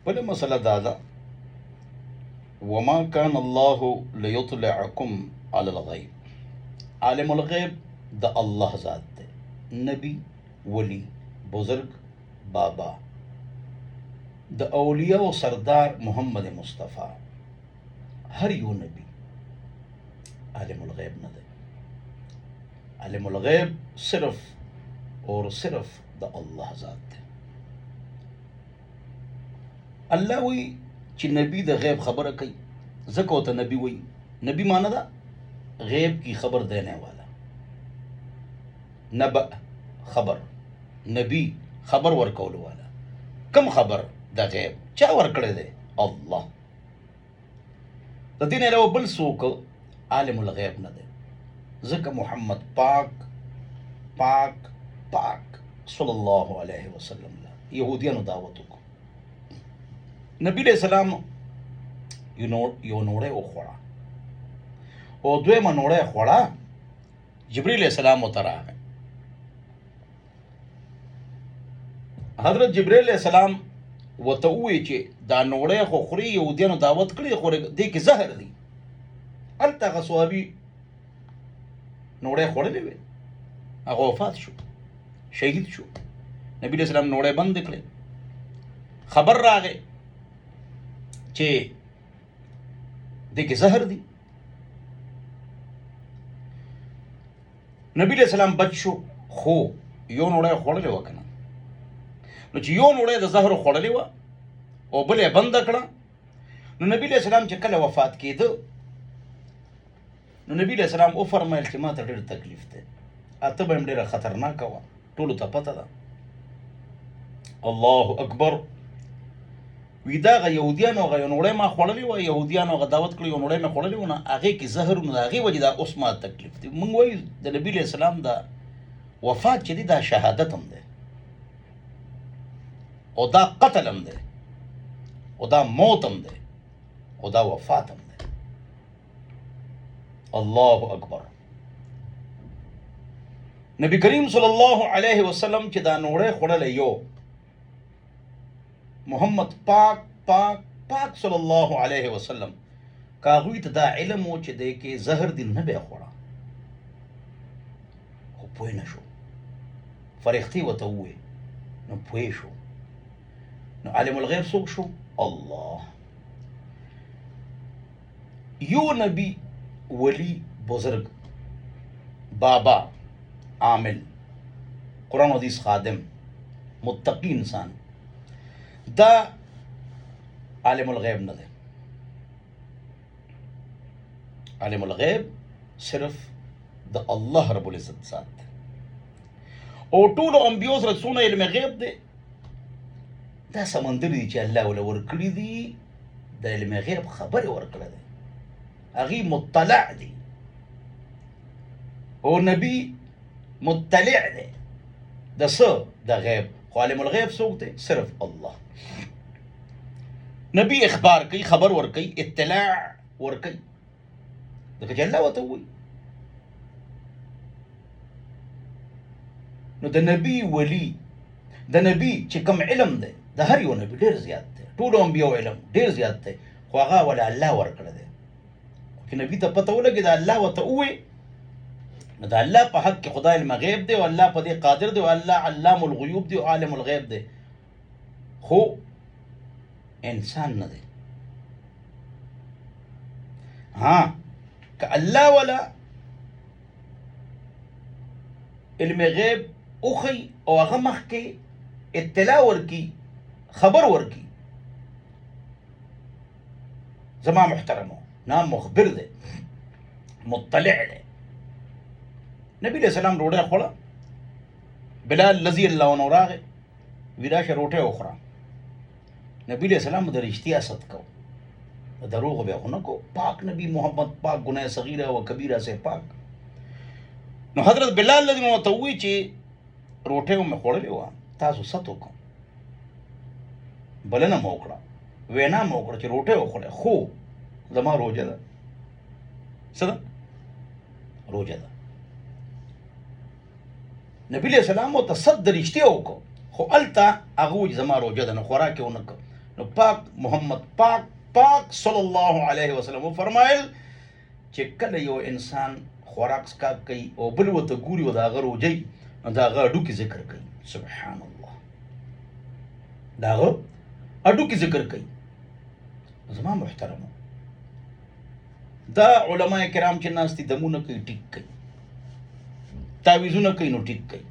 بله مسله دا ده وما كان الله ليطلعكم على الغيب. عالم الغیب د الله ذات ده، نبی، ولی، بزرگ، بابا، د اولیاء و سردار محمد مصطفی هر یو نبی عالم الغیب نه ده. عالم الغیب صرف اور صرف د الله ذات ده. الله وی چې نبی د غیب خبره کوي، ځکه ورته نبی وی. نبی معنی ده غیب کی خبر دینے والا. نبأ خبر، نبی خبر ورکول والا. کم خبر؟ د غیب. چا ورکړی دی؟ الله. د دې نه علاوه بل څوک عالم الغیب نه دی، ځکه محمد پاک پاک پاک صلی الله علیه وسلم یهودیانو دعوت وکړو. نبی علیہ السلام یو نوړی وخوړه او دویمه نوړی خوړه، جبریل علیہ السلام ورته راغی. حضرت جبریل علیہ السلام ورته ووایي چې دا نوړی خو خوري، یهودیانو دعوت کړی خو دې کې زهر دی. هلته هغه صحابي نوړی خوړلی وی، هغه وفات شو، شهید شو. نبی علیہ السلام نوړی بند کړی. خبر راغی چې دې کې زهر دی. نبی علیہ السلام بچ شو، خو یو نوړی خوړلی وه که نه. نو چې یو نوړی د زهرو خوړلی وه او بل یې بنده کړه، نو نبی علیہ السلام چې کله وفات کېده، نو نبی علیہ السلام وفرمایل چې ما ته ډېر تکلیف دی، اته به یم ډېره خطرناکه وه، ټولو ته پته ده. الله اکبر. وی دا هغه یهودیانو هغه یو نوړی ما خوړلی وه، یهودیانو هغه دعوت کړی، یو نوړی مې خوړلی و، نه هغې کې زهر و، نو د هغې وجې دا اوس ما تکلیف دی. موږ وایو د نبي علیہ السلام دا وفات چې دی دا شهادت هم دی او دا قتل هم دی او دا موت هم دی او دا وفات هم دی. الله اکبر. نبی کریم صلی الله علیه وسلم چې دا نوړی خوړلی یو، محمد پاک پاک پاک صلی الله علیه وسلم که هغوی ته دا علم و چې دی کې زهر دی، نه به یې خوړه، خو پوه نه شو. فرښتې ورته ووایي نو پوه شو. نو عالم الغیب څوک شو؟ الله. یو نبی، ولی، بزرگ، بابا، عامل، قرآن و حدیث خادم، متقی انسان، دا عالم الغیب نه دی. عالم الغیب صرف د الله رب العزت ذات دی. او ټولو انبیو سره څونه علم غیب دی، دا سمندر دی چې الله وله ورکړي دي، د علم غیب خبرې ورکړی دی، هغې مطلع دی. او نبی مطلع دی د څه؟ د غیب. خو عالم الغیب څوک دی؟ صرف الله. نبی اخبار کوي، خبر ورکوي، اطلاع ورکوي، ځکه چې الله ورته ووایي. نو د نبی ولی، د نبی چې کوم علم دی د هر یو نبی ډېر زیات دی، ټولو انبیاو علم ډېر زیات دی، خو هغه وله الله ورکړی دی. خو نبی ته پته ولګېده الله ورته ووایي، نو د الله په حق کې خدای علم غیب دی او الله په دې قادر دی او الله علام الغیوب دی او عالم الغیب دی، خو انسان نه دی. ها که الله ولا علم غیب اوخی او هغه مخکې اطلاع ورکي، خبر ورکي، زما محترمو، نام مخبر دی، مطلع دی. نبی علیہ السلام ډوډۍ خوړه، بلال رضی الله عنه راغی، وی راشه روټۍ وخوره. نبی علیہ السلام د رښتیا صدقه و، د دروغو بیا خو نه کو. پاک نبی محمد پاک، گناه صغیره و کبیره سے پاک. نو حضرت بلال رضی الله عنه ته ووایي چې روټۍ مې خوړلې وه، تاسو ست وکړو، بلنه مو وکړه، وینا مو وکړه چې روټۍ وخوړې، خو زما روژه ده. څه ده؟ روژه ده. نبی علیہ السلام ورته صد د رښتیا وکړو، خو هلته هغه وایي زما روژه ده، نو خوراک یې ونه کړ. نو پاک محمد پاک صلی الله علیه وسلم فرمایل چې کله یو انسان خوراک سکا کوي او بل ورته ګوري او د هغه روجی نو د هغه هډوکي ذکر کوي. سبحان الله، د هغه هډوکي ذکر کوي. زما محترمو، دا علماء کرام چې ناست دي دمونه کوي ټیک کوي، تعویذونه کوي نو ټیک کوي،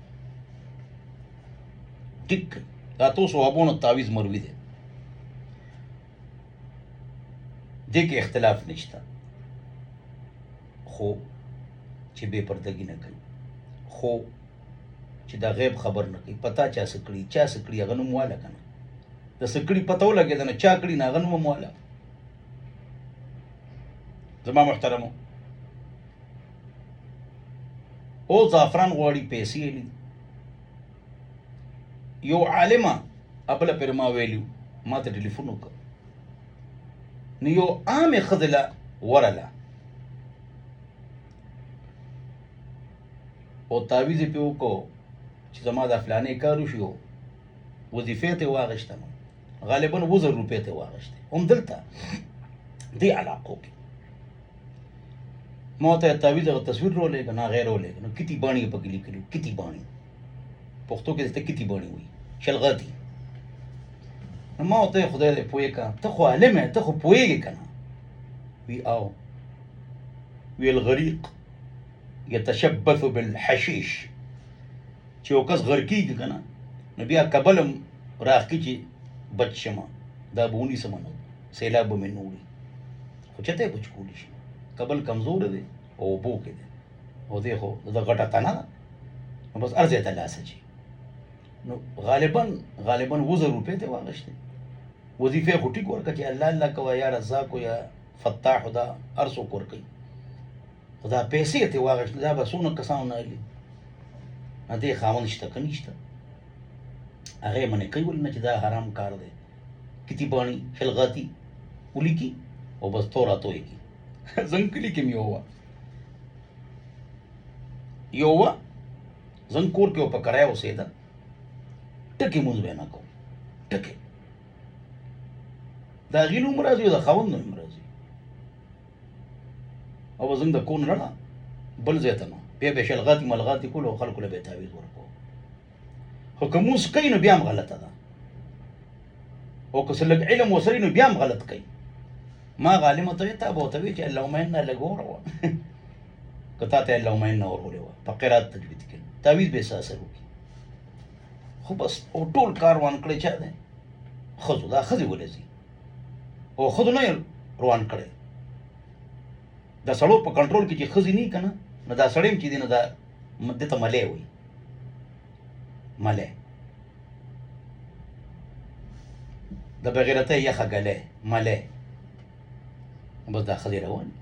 ټیک کوي. دا تو صحابونو تعویذ مروي دی، دې کې اختلاف نشته. خو چې بے پردګي نه کوي، خو چې دا غیب خبر نه کوي، پتا چا سکړي هغه نوم والا که نه، د سکړي پته ولګېده نه چا کړي نه هغه نوم هم والا. زما محترمو، او زعفران غواړي پیسې لي. یو عالمه ابله پرې ما ویلي، ما ته ټلیفون وکړ، نو یو عامې ښځې له ورله او تعویذ یې پې وکړو چې زما دا فلانې کار وشي، وظیفې ته یې واغېسته، نو غالبا 2000 روپۍ ته یې واغېستې، هم دلته دې علاقو کې. ما ورته تعویذ هغه تصویر راولېږه، نه هغه یې راولېږه، نو کتي باڼي یې پکې لیکلي، کتي باڼي، پښتو کې ته کتي باڼي وایي، شلغتي. نو ما ورته خدای دې پوهې که ته خو عالم یې، ته خو پوهېږې که نه؟ وی او وی الغریق یتشبث بالحشیش، چې یو کس غر کېږي که نه، نو بیا کبل هم راښکي چې بچ شمه، دا به ونیسمه، نو سیلاب به مې نه وړي، خو چېرته یې بچ کولی شي؟ کبل کمزور دی او اوبو کې دی، او دی خو د غټه تنه ده، نو بس هر ځای ته لاس اچي. نو غالبا 2000 روپۍ ته یې واغېستې، وظیفې خو ټیک ورکړه چې الله الله کوه، یا رزاق یا فتاح، دا هر څوک ورکوي، خو دا پیسې یې ترې واغېستې، دا به څونه کسانو نه اخلي. نه دې خاوند شته که نشته، هغه یې منې کوي ولې نه چې دا حرام کار دی. کتي باڼي خلغاتي ولیکي او بس تو راتو یې کي. زموږ کلي کې مې یو وه زموږ کور کې په کرایه اوسېده، ټکې مونځ به یې نه کوو، ټکې د هغې نوم راځي او د خاوند نوم راځي، او به زموږ د کور نه رڼه بل ځای ته نو بیا به یې شلغاتي ملغاتي کولو او خلکو له به یې تعویذ ورکوو. خو که مونځ کوي نو بیا هم غلطه ده، او که څه لږ علم ورسره نو بیا هم غلط کوي. ما عالمه ته تا به ورته وایي چې اللهم انا لږ وروه، که تا ته اللهم انا ورغولې وه په قرات تجوید کې، تعویذ به څه اثر وکړي. خو بس او ټول کار روان کړی چا دی؟ ښځو. دا ښځې ولې ځي؟ او ښځو نه یې روان کړی، د سړو په کنټرول کې چې ښځې نه وي که نه، نو دا سړی هم چې دی نو دا دې ته ملی وایي، ملی د بغیرتۍ یخه ګلی ملی. بس دا ښځې روانې،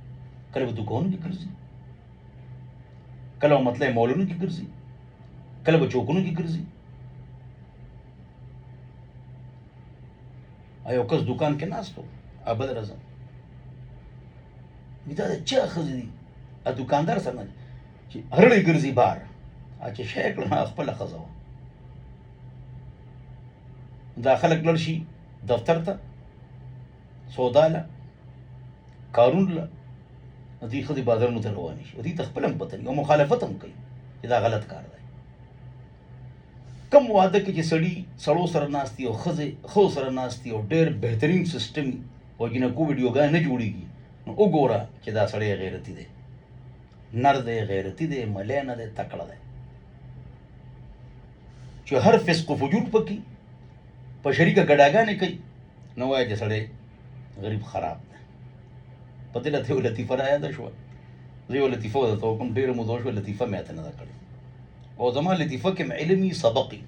کله به دوکانونو کې ګرځي، کله به مطلب مالونو کې ګرځي، کله به چوکونو کې ګرځي. یو کس دوکان کې ناست و، بل ورځ وي دا د چا ښځې دي؟ دوکاندار سره نه چې هرړې ګرځي بار، چې شی یې کړه نه خپله ښځه وه. دا خلک لاړ شي دفتر ته، سودا له، کارون له، دې ښځې بازارونو ته روانې شي، او دې ته خپله هم پته وي او مخالفت هم کوي چې دا غلط کار دی. کم واده کې چې سړو سره ناست دي او ښځې ښځو سره ناست دي او ډېر بهترین سیسټم او جنکو ویډیوګانې نه جوړېږي، نو وګوره چې دا سړی غیرتي دی، نر دی، غیرتي دی، ملی نه دی، تکړه دی، چې هر فسق و فجور پکې په شریکه ګډاګانې کوي، نو وایي چې سړی غریب خراب دی. په دې راته یو لطیفه رایاده شوه، زه یو لطیفه درته وکړم، ډېره موده وشوه لطیفه مې راته نه ده کړې، او زما لطیفه کې علمي سبقي